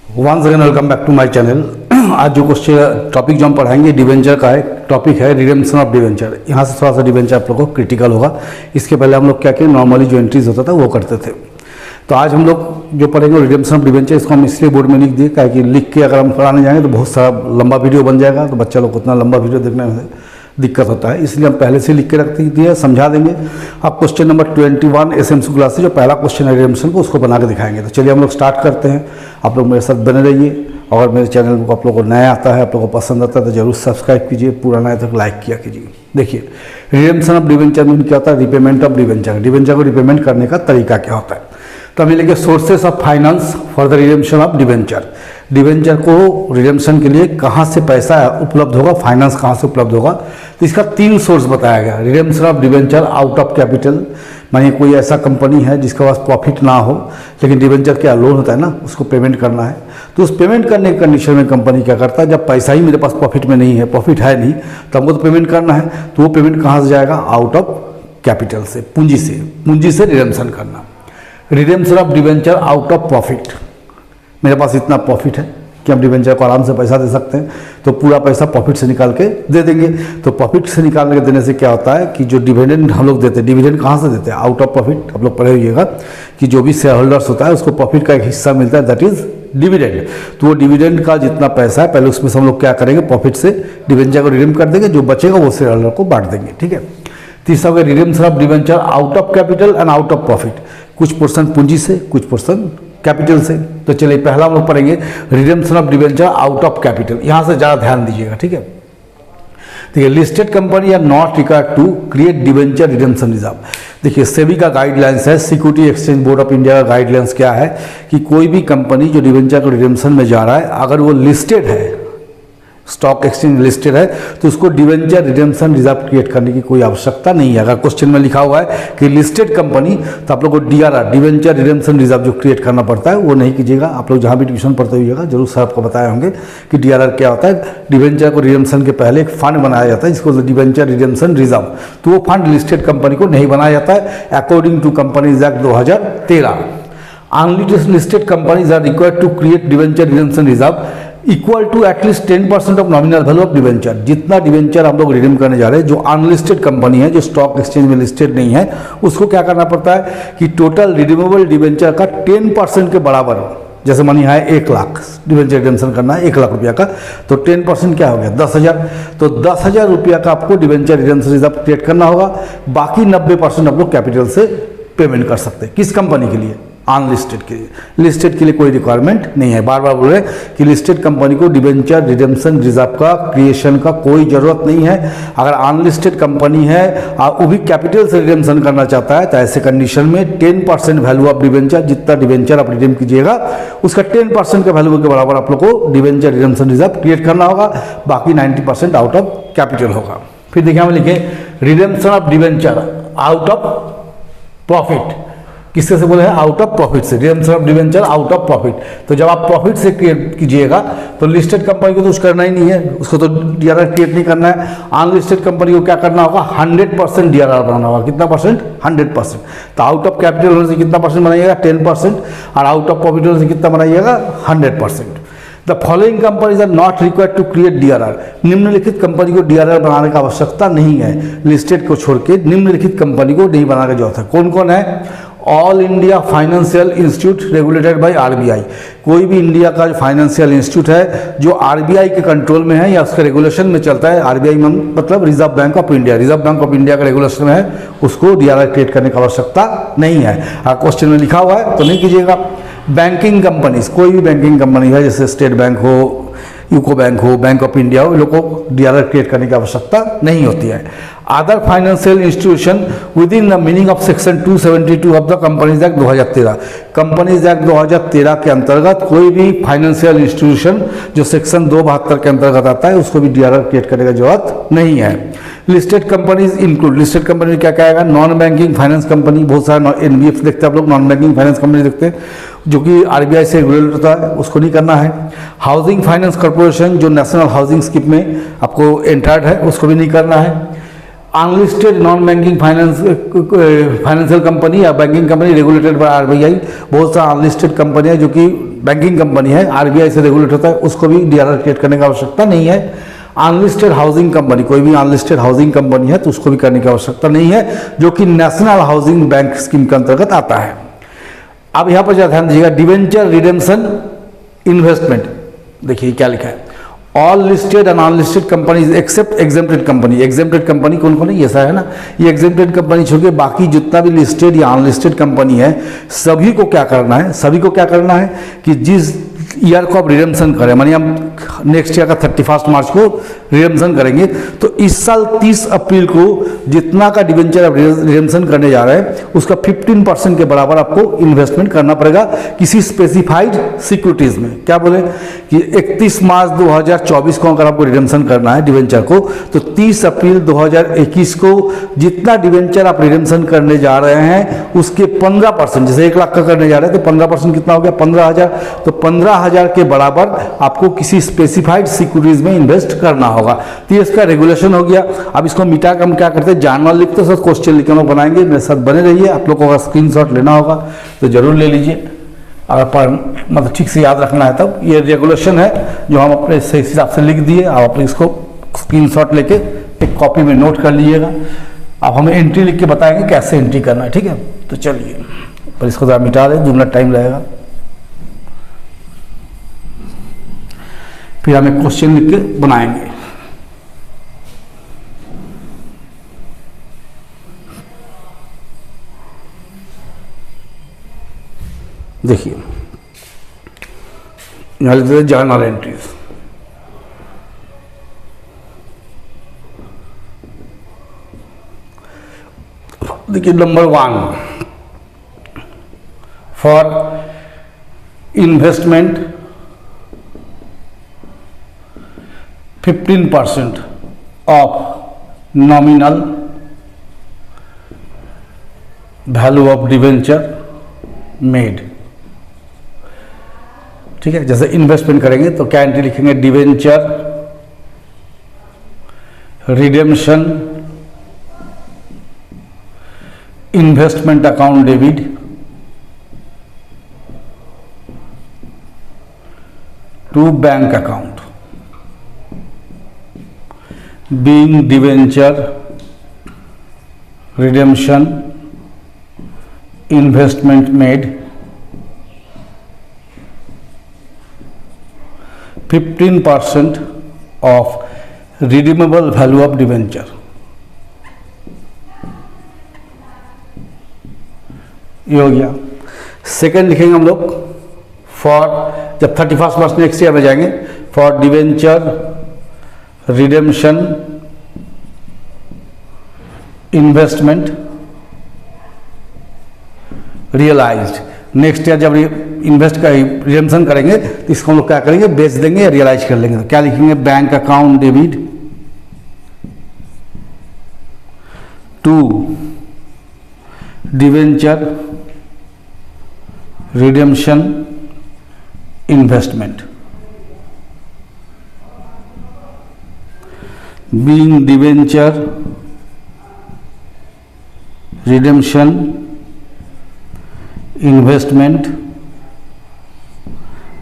Once again welcome back to my channel. आज जो question topic जो हम पढ़ाएंगे डिवेंचर का है। टॉपिक है रिडेम्पशन ऑफ डिवेंचर। यहाँ से थोड़ा सा डिवेंचर आप लोगों को क्रिटिकल होगा। इसके पहले हम लोग क्या किए, नॉर्मली जो एंट्रीज होता था वो करते थे। तो आज हम लोग जो पढ़ेंगे रिडेम्पशन ऑफ डिवेंचर, इसको हम इसलिए बोर्ड में लिख दिए क्या कि लिख के अगर हम पढ़ाने जाएंगे तो बहुत सारा लंबा वीडियो बन जाएगा, तो बच्चा लोग को उतना लंबा वीडियो देखने में दिक्कत होता है, इसलिए हम पहले से लिख के रख दिए, समझा देंगे। अब क्वेश्चन नंबर 21 एसएमसी क्लास से जो पहला क्वेश्चन है रिडेम्पशन को, उसको बना के दिखाएंगे। तो चलिए हम लोग स्टार्ट करते हैं। आप लोग मेरे साथ बने रहिए। और मेरे चैनल को आप लोगों को नया आता है, आप लोगों को पसंद आता है तो जरूर सब्सक्राइब कीजिए, पुराना है तो लाइक किया कीजिए। देखिए रिडेम्पशन ऑफ डिवेंचर मीन क्या होता है, रिपेमेंट ऑफ डिवेंचर। डिवेंचर को रिपेमेंट करने का तरीका क्या होता है। तो हम लिखेंगे sources of finance for the redemption of debenture. Debenture को रिडेम्पशन के लिए कहाँ से पैसा उपलब्ध होगा, फाइनेंस कहाँ से उपलब्ध होगा। तो इसका 3 सोर्स बताया गया। Redemption of debenture out of capital, मानिए कोई ऐसा कंपनी है जिसके पास प्रॉफिट ना हो, लेकिन डिवेंचर क्या लोन होता है ना, उसको पेमेंट करना है। तो उस पेमेंट करने की कंडीशन में कंपनी क्या करता है, जब पैसा ही मेरे पास प्रॉफिट में नहीं है, प्रॉफिट है नहीं, तो हमको तो पेमेंट करना है। तो वो पेमेंट कहाँ से जाएगा, आउट ऑफ कैपिटल से, पूंजी से रिडेम्पशन करना। Redemption of debenture out of profit, मेरे पास इतना प्रॉफिट है कि हम डिवेंचर को आराम से पैसा दे सकते हैं, तो पूरा पैसा प्रॉफिट से निकाल के दे देंगे। तो प्रॉफिट से निकाल के देने से क्या होता है कि जो डिविडेंड हम लोग देते हैं, डिविडेंड कहाँ से देते हैं, आउट ऑफ प्रॉफिट। आप लोग पढ़े होइएगा कि जो भी शेयर होल्डर्स होता है उसको प्रॉफिट का एक हिस्सा मिलता है, दैट इज डिविडेंड। तो वो डिविडेंड का जितना पैसा है पहले उसमें से हम लोग क्या करेंगे, प्रॉफिट से डिवेंचर को रिडीम कर देंगे, जो बचेगा वो शेयर होल्डर को बांट देंगे। ठीक है। तीसरा होगा redemption of debenture out of capital and out of profit, कुछ पोर्शन पूंजी से, कुछ पोर्शन कैपिटल से। तो चलिए पहला हम लोग पढ़ेंगे redemption of debenture out of capital. यहां से ज़्यादा ध्यान दीजिएगा, ठीक है। देखिए listed company are not required to create debenture redemption reserve. देखिए सेबी का गाइडलाइंस है, security exchange board of India का गाइडलाइंस क्या है कि कोई भी कंपनी जो डिवेंचर को रिडेम्पशन में जा रहा है, अगर वो लिस्टेड है, स्टॉक एक्सचेंज लिस्टेड है, तो उसको डिवेंचर रिडेम्पशन रिजर्व क्रिएट करने की कोई आवश्यकता नहीं है। अगर क्वेश्चन में लिखा हुआ है कि लिस्टेड कंपनी, तो आप लोग को डीआरआर डिवेंचर रिडेम्पशन रिजर्व जो क्रिएट करना पड़ता है वो नहीं कीजिएगा। आप लोग जहाँ भी ट्यूशन पढ़ते हुईगा जरूर सर आपको बताए होंगे कि डीआरआर क्या होता है। डिवेंचर को रिडेम्पशन के पहले एक फंड बनाया जाता है जिसको डिवेंचर रिडेम्पशन रिजर्व, तो वो फंड लिस्टेड कंपनी को नहीं बनाया जाता है। According to companies act 2013 unlisted companies are required to create debenture redemption reserve equal to at least 10% of nominal value of debenture. जितना डिवेंचर हम लोग रिडीम करने जा रहे हैं, जो अनलिस्टेड कंपनी है, जो स्टॉक एक्सचेंज में लिस्टेड नहीं है, उसको क्या करना पड़ता है कि टोटल रिडीमेबल डिवेंचर का 10% के बराबर हो। जैसे मानी है 1 लाख डिवेंचर रिडेम्पशन करना है 1 लाख रुपया का, तो 10% क्या हो गया 10,000। तो 10,000 रुपया का आपको डिवेंचर रिडेम्पशन रिजर्व क्रिएट करना होगा। बाकी 90% आप लोग कैपिटल से पेमेंट कर सकते हैं। किस कंपनी के लिए, अनलिस्टेड के लिए। लिस्टेड के लिए कोई रिक्वायरमेंट नहीं है। बार बार बोल रहे हैं कि लिस्टेड कंपनी को डिवेंचर रिडेम्पशन रिजर्व का क्रिएशन का कोई जरूरत नहीं है। अगर अनलिस्टेड कंपनी है और वो भी कैपिटल से रिडेम्पशन करना चाहता है, तो ऐसे कंडीशन में 10% वैल्यू ऑफ डिवेंचर, जितना डिवेंचर आप रिडीम कीजिएगा उसका 10% के वैल्यू के बराबर आप लोग को डिवेंचर रिडेम्पशन रिजर्व क्रिएट करना होगा। बाकी 90% आउट ऑफ कैपिटल होगा। फिर देखिए हम लिखे redemption of debenture out of profit. किससे से बोले हैं, आउट ऑफ प्रॉफिट से। Redemption of debenture out of profit, तो जब आप प्रॉफिट से क्रिएट कीजिएगा तो लिस्टेड कंपनी को तो कुछ करना ही नहीं है, उसको तो डीआरआर क्रिएट नहीं करना है। अनलिस्टेड कंपनी को क्या करना होगा, 100% डीआरआर बनाना होगा। कितना परसेंट, 100%। तो आउट ऑफ कैपिटल होने से कितना परसेंट बनाइएगा, 10%, और आउट ऑफ प्रॉफिट होने से कितना बनाइएगा, 100%। The following companies are not required to create DRR. निम्नलिखित कंपनी को डीआरआर बनाने का आवश्यकता नहीं है। लिस्टेड को छोड़ के निम्नलिखित कंपनी को नहीं बनाने की जरूरत है। कौन कौन है, all India financial institute regulated by RBI. कोई भी इंडिया का जो फाइनेंशियल इंस्टीट्यूट है जो आरबीआई के कंट्रोल में है या उसके रेगुलेशन में चलता है, आरबीआई मतलब reserve bank of India, reserve bank of India का रेगुलेशन में है, उसको डीआरआर क्रिएट करने की आवश्यकता नहीं है। अगर क्वेश्चन में लिखा हुआ है तो नहीं कीजिएगा। बैंकिंग कंपनीज, कोई भी बैंकिंग कंपनी है, जैसे स्टेट बैंक हो, यूको बैंक हो, बैंक ऑफ इंडिया हो, इन लोगों को डीआरआर क्रिएट करने की आवश्यकता नहीं होती है। Other financial institution with in the meaning of section 272 of the companies act 2013। Companies act 2013 के अंतर्गत कोई भी फाइनेंशियल इंस्टीट्यूशन जो सेक्शन 272 के अंतर्गत आता है, उसको भी डीआरआर क्रिएट करने की जरूरत नहीं है। Listed companies include, listed company में क्या क्या आएगा, नॉन बैंकिंग फाइनेंस कंपनी, बहुत सारा एनबीएफसी देखते हैं आप लोग, नॉन बैंकिंग फाइनेंस कंपनी देखते हैं जो कि आरबीआई से रेगुलेट होता है, उसको नहीं करना है। हाउसिंग फाइनेंस कॉर्पोरेशन जो नेशनल हाउसिंग स्कीम में आपको एंटर्ड है, उसको भी नहीं करना है। Unlisted non banking financial company या banking company regulated by RBI, बहुत सारा अनलिस्टेड कंपनी है जो कि बैंकिंग कंपनी है, आरबीआई से रेगुलेट होता है, उसको भी डीआरआर क्रिएट करने की आवश्यकता नहीं है। अनलिस्टेड हाउसिंग कंपनी, कोई भी अनलिस्टेड हाउसिंग कंपनी है तो उसको भी करने की आवश्यकता नहीं है, जो कि नेशनल हाउसिंग बैंक स्कीम के अंतर्गत आता है। अब यहाँ पर जो ध्यान दीजिएगा, डिवेंचर रिडेम्पशन इन्वेस्टमेंट, देखिए क्या लिखा है, all listed and unlisted companies except exempted company. Exempted company कौन कौन है, ये ऐसा है ना, ये एग्जेम्प्टेड कंपनी छोड़ के बाकी जितना भी लिस्टेड या अनलिस्टेड कंपनी है सभी को क्या करना है, सभी को क्या करना है कि जिस ईयर को आप रिडेम्पशन करें, मानिए हम नेक्स्ट ईयर का 31 मार्च को रिडेम्पशन करेंगे, तो इस साल 30 अप्रैल को जितना का डिवेंचर आप रिडेम्पशन करने जा रहे हैं उसका 15% के बराबर आपको इन्वेस्टमेंट करना पड़ेगा किसी स्पेसिफाइड सिक्योरिटीज में। क्या बोले कि 31 मार्च 2024 को अगर आपको रिडेम्पशन करना है डिवेंचर को, तो 30 अप्रैल 2021 को जितना डिवेंचर आप रिडेम्पशन करने जा रहे हैं उसके 15%, जैसे 1 लाख का करने जा रहे हैं तो 15% कितना हो गया, 15,000, तो 15,000 के बराबर आपको किसी स्पेसिफाइड सिक्योरिटीज में इन्वेस्ट करना होगा। तो ये इसका रेगुलेशन हो गया। अब इसको मिटा के हम क्या करते हैं, जानवर लिखते हैं, क्वेश्चन लिख के हम लोग बनाएंगे, मेरे साथ बने रहिए। आप लोग को अगर स्क्रीनशॉट लेना होगा तो जरूर ले लीजिए, अगर मतलब ठीक से याद रखना है तब। ये रेगुलेशन है जो हम अपने सही हिसाब से लिख दिए, आप अपने इसको स्क्रीनशॉट लेके एक कॉपी में नोट कर लीजिएगा। अब हमें एंट्री लिख के बताएंगे कैसे एंट्री करना है, ठीक है। तो चलिए पर इसको ज़रा मिटा दें, 2 मिनट टाइम लगेगा। फिर हमें क्वेश्चन लिख के बनाएंगे। देखिए यहाँ लिखते हैं जर्नल एंट्रीज। देखिए number 1, for investment 15% of nominal value of debenture made. ठीक है, जैसे इन्वेस्टमेंट करेंगे तो क्या एंट्री लिखेंगे, debenture redemption investment account debit to bank account being debenture redemption investment made 15% of redeemable value of debenture। ये हो गया। सेकेंड लिखेंगे हम लोग, फॉर जब 31 मार्च नेक्स्ट ईयर में जाएंगे, for debenture redemption investment realised. Next year जब रिडेम्पशन करेंगे तो इसको हम लोग क्या करेंगे, बेच देंगे या रियलाइज कर लेंगे। तो क्या लिखेंगे, bank account debit to debenture redemption investment being debenture redemption investment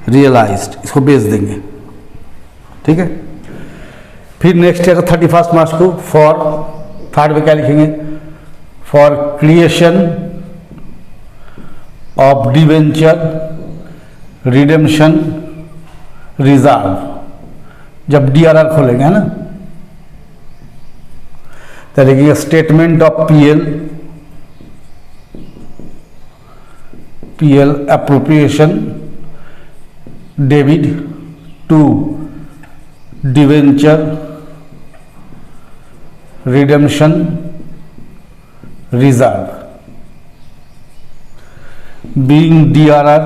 realized, इसको बेच देंगे। ठीक है, फिर नेक्स्ट ईयर 31 मार्च को फॉर थर्ड में क्या लिखेंगे, for creation of debenture redemption reserve. जब डीआरआर खोलेंगे है ना, तो लिखिए statement of PL appropriation debit to debenture redemption reserve being DRR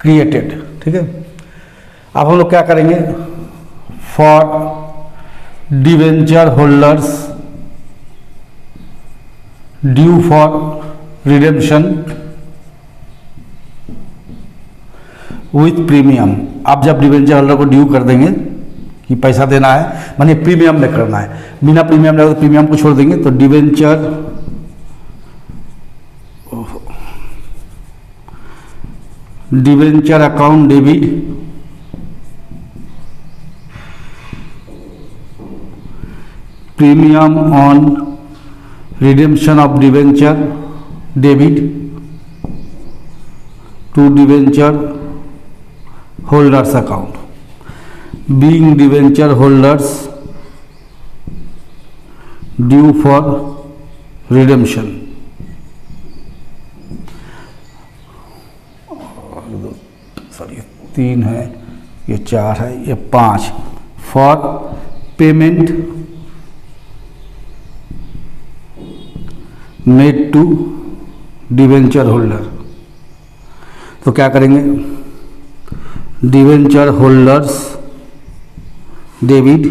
created. ठीक है, अब हम लोग क्या करेंगे, for debenture holders due for redemption with premium. आप जब डिवेंचर होल्डर को ड्यू कर देंगे कि पैसा देना है, माने प्रीमियम में करना है। बिना प्रीमियम लगे तो प्रीमियम को छोड़ देंगे, तो debenture account debit premium on redemption of debenture debit to debenture holders account, being debenture holders due for redemption। Sorry 3 है, ये 4 है, ये 5 for payment made to debenture holder. तो क्या करेंगे, debenture holders debit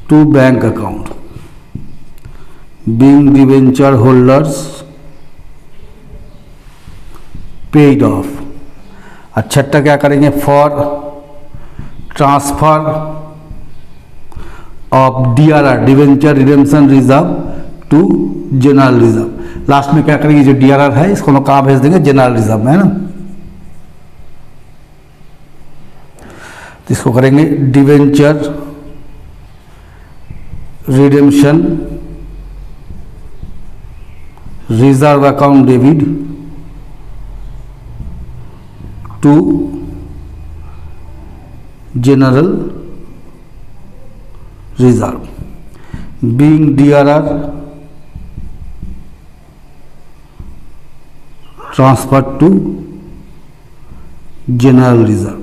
to bank account, being debenture holders paid off. और छठा क्या करेंगे, for transfer of DRR debenture redemption reserve to general reserve. Last में क्या करेंगे, जो डीआरआर है इसको हम कहाँ भेज देंगे, जनरल रिजर्व में, है ना। तो इसको करेंगे debenture redemption reserve account debit to general reserve, being DRR transfer to general reserve.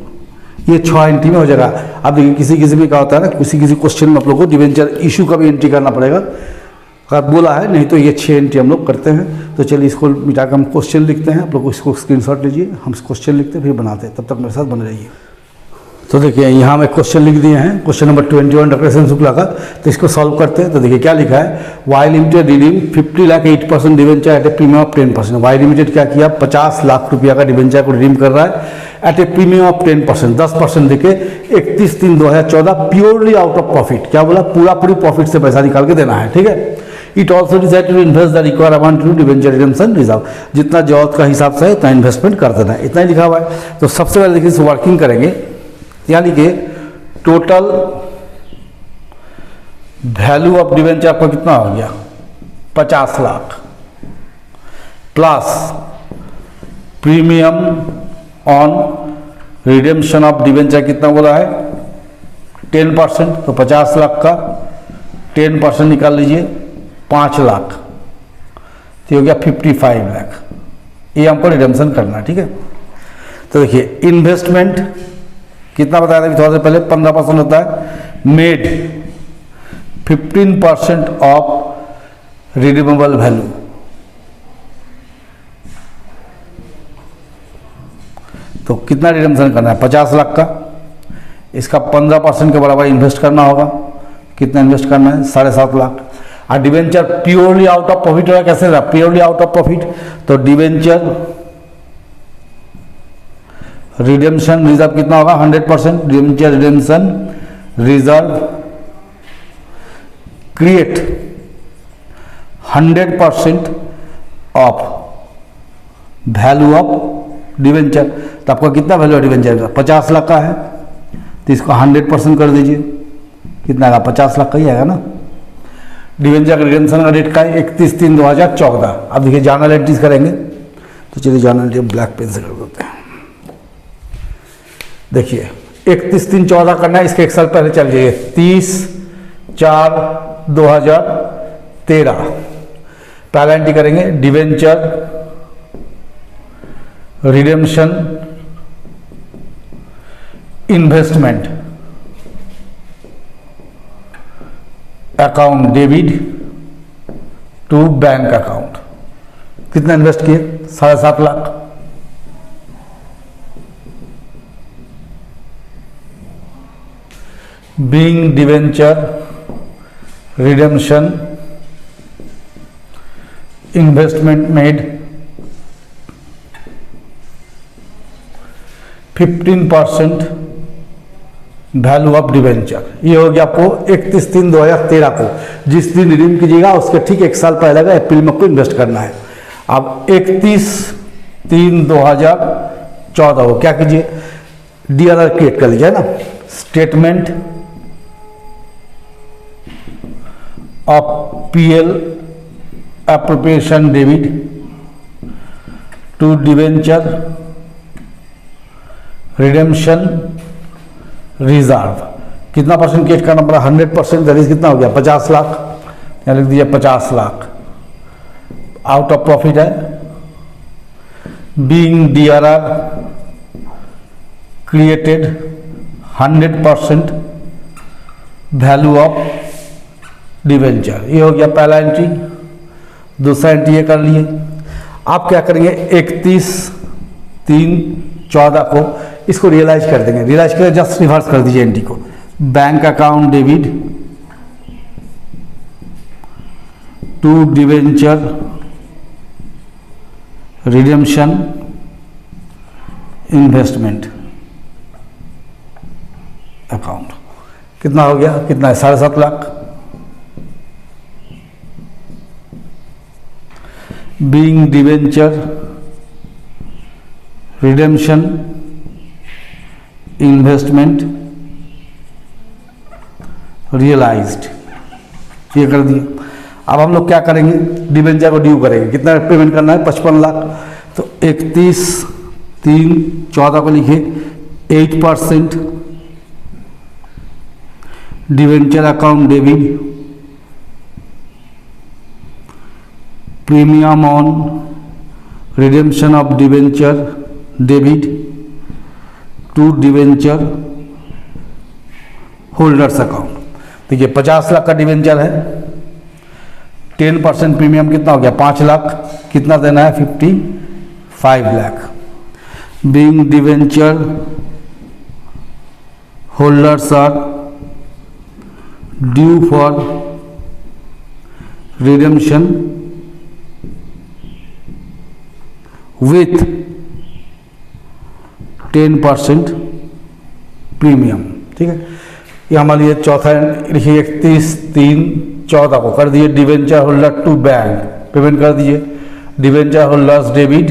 ये 6 एंट्री में हो जाएगा। अब देखिए किसी में क्या होता है ना, किसी क्वेश्चन में आप लोगों को डिवेंचर इशू का भी एंट्री करना पड़ेगा, अगर बोला है, नहीं तो ये 6 एंट्री हम लोग करते हैं। तो चलिए इसको मिटाकर हम क्वेश्चन लिखते हैं, आप लोग इसको स्क्रीनशॉट लीजिए, हम क्वेश्चन लिखते हैं फिर बनाते हैं, तब तक मेरे साथ बने रहिए। तो देखिए यहाँ मैं क्वेश्चन लिख दिए हैं, question number 21 doctor S N Shukla का। तो इसको सॉल्व करते हैं। तो देखिए क्या लिखा है, Y limited redeem 50 lakh 8% debenture at a premium of 10%। Y limited क्या किया, 50 लाख रुपया का डिवेंचर को रिडीम कर रहा है एट ए प्रीमियम ऑफ 10%, 10% देके 31/3/2014 प्योरली आउट ऑफ प्रॉफिट। क्या बोला, पूरी प्रॉफिट से पैसा निकाल के देना है, ठीक है। It also decide to invest the required amount to debenture redemption reserve, जितना जरूरत का हिसाब से है उतना इन्वेस्टमेंट कर देना है, इतना ही लिखा हुआ है। तो सबसे पहले देखिए वर्किंग करेंगे, यानी कि टोटल वैल्यू ऑफ डिवेंचर आपका कितना हो गया, 50 lakh plus premium on redemption of debenture कितना बोला है, 10%। तो 50 लाख का 10% निकाल लीजिए, 5 लाख, तो हो गया 55 लाख। ये हमको रिडेम्पशन करना है, ठीक है। तो देखिए इन्वेस्टमेंट कितना बताया था थोड़ा सा पहले, 15% होता है, मेड 15% ऑफ रिडीमेबल वैल्यू। तो कितना रिडेम्पशन करना है, 50 लाख का, इसका 15% के बराबर इन्वेस्ट करना होगा। कितना इन्वेस्ट करना है, 7.5 लाख। और debenture purely out of profit होगा, कैसे रहा, प्योरली आउट ऑफ प्रॉफिट। तो डिवेंचर रिडेम्पशन रिजर्व कितना होगा, 100%। Debenture redemption reserve create 100% of value of debenture. तो आपका कितना वैल्यू है डिवेंचर का, 50 लाख का है, तो इसको 100% कर दीजिए, कितना आएगा, 50 लाख का ही आएगा ना। डिवेंचर का रिडेम्पशन का डेट का है 31/3/2014। अब देखिए जर्नल एंट्रीज करेंगे, तो चलिए जर्नल एंट्री ब्लैक पेन से कर देते हैं। देखिए 31/3/14 करना है, इसके 1 साल पहले चल जाइए, 30/4/2013 पहला एंट्री करेंगे, debenture redemption investment account debit to bank account. कितना इन्वेस्ट किए, 7.5 lakh. being debenture redemption investment made 15% value of debenture. ये हो गया आपको 31/3/2013 को, जिस दिन रिडीम कीजिएगा उसके ठीक 1 साल पहले का अप्रैल में आपको इन्वेस्ट करना है। अब 31/3/2014 को क्या कीजिए, DRR क्रिएट कर लीजिए ना, statement of PL appropriation debit to debenture redemption reserve. कितना परसेंट क्रिएट करना पड़ा, 100%, दैट इज कितना हो गया 50 लाख, यहाँ लिख दीजिए 50 लाख आउट ऑफ प्रॉफिट है। Being DRR created 100% value of debenture. ये हो गया पहला एंट्री। दूसरा एंट्री ये कर लिए। आप क्या करेंगे, 31/3/14 को इसको रियलाइज कर देंगे। रियलाइज कर जस्ट रिवर्स कर दीजिए एंट्री को, bank account debit to debenture redemption investment account. कितना हो गया, कितना है 7.5 lakh. Being debenture redemption investment realised, ये कर दिए। अब हम लोग क्या करेंगे, डिवेंचर को ड्यू करेंगे। कितना पेमेंट करना है, 55 लाख। तो 31/3/14 को लिखिए 8% debenture account debit premium on redemption of debenture debit to debenture holders account. देखिए 50 लाख का डिवेंचर है, 10% प्रीमियम कितना हो गया 5 लाख, कितना देना है 55 lakh. Being debenture holders are due for redemption with 10% premium. ठीक है, ये हमारे लिए चौथा लिखिए 31/3/14 को कर दिए debenture holder to bank, payment कर दिए debenture holders debit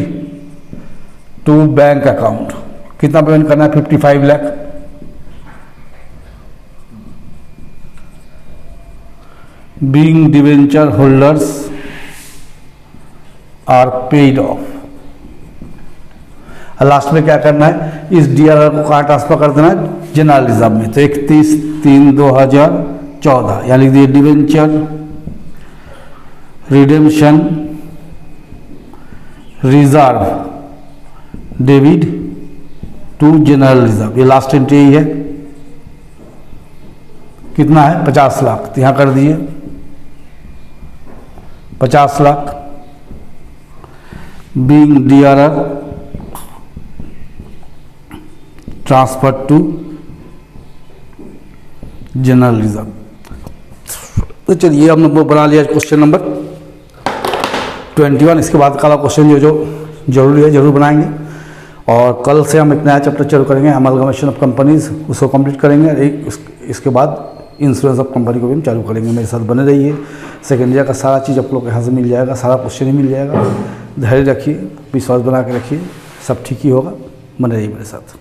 to bank account. कितना पेमेंट करना है 55 lakh. Being debenture holders are paid off. Last में क्या करना है, इस DRR को कहाँ ट्रांसफर कर देना है, जनरल रिजर्व में। तो 31/3/2014 यहाँ लिख दिए debenture redemption reserve debit to general reserve. ये लास्ट एंट्री है, कितना है 50 लाख, तो यहाँ कर दिए 50 lakh. Being DRR transfer to general reserve. तो चलिए हम लोग बना लिया क्वेश्चन नंबर 21। इसके बाद का क्वेश्चन जो जरूरी है जरूर बनाएंगे। और कल से हम एक नया चैप्टर चालू करेंगे, अमलगमेशन ऑफ कंपनीज, उसको कंप्लीट करेंगे। इसके बाद इंश्योरेंस ऑफ कंपनी को भी हम चालू करेंगे। मेरे साथ बने रहिए। सेकेंड ईयर का सारा चीज़ आप लोग के यहाँ से मिल जाएगा, सारा क्वेश्चन ही मिल जाएगा। धैर्य रखिए, विश्वास बना के रखिए, सब ठीक ही होगा। बने रहिए मेरे साथ।